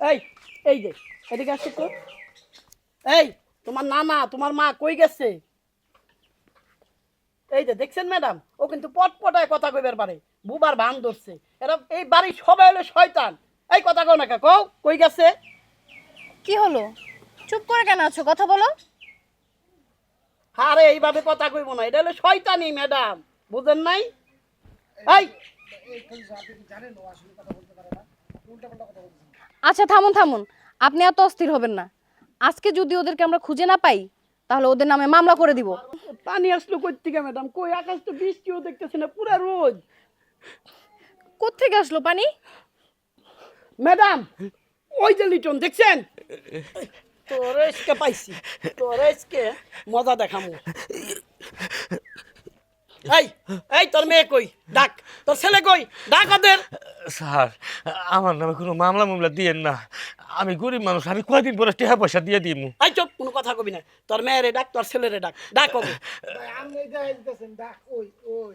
এই এই যে এদিকে আসো তো। এই তোমার নানা তোমার মা কই গেছে? এই যে দেখছেন ম্যাডাম, ও কিন্তু পটপটায় কথা কইবার পারে, বুবার ভান ধরছে। এরা এই বাড়ির সবাই হলো শয়তান। এই কথা কও না কা, কও কই গেছে? কি হলো? চুপ করে কেন আছো? কথা বলো। আরে এইভাবে কথা কইব না, এটা হলো শয়তানি ম্যাডাম, বুঝেন নাই? এই আচ্ছা থামুন থামুন, আপনি এত অস্থির হবেন না। আজকে যদি ওদেরকে আমরা খুঁজে না পাই তাহলে ওদের নামে মামলা করে দিব। পানি আসলো কই থেকে ম্যাডাম? কই আকাশ তো বৃষ্টিও দেখতেছে না, পুরা রোদ। কোত্থেকে আসলো পানি? ম্যাডাম ওই যে লিটন দেখছেন? তোর আজকে পাইছি, তোর আজকে মজা দেখামু। এই এই তোর মেয়ে কই? ডাক। তোর ছেলে কই? ডাক ওদের। স্যার, আমার নামে কোনো মামলা মামলা দিয়েন না। আমি গরিব মানুষ, আমি কয়দিন পরে টাকা পয়সা দিয়ে দিমু। এই চুপ, কোনো কথা কবি না। তোর মেয়েরে ডাক, তোর ছেলেরে ডাক। ডাক ওকে। আমি যাই দিতেছেন ডাক ওই ওই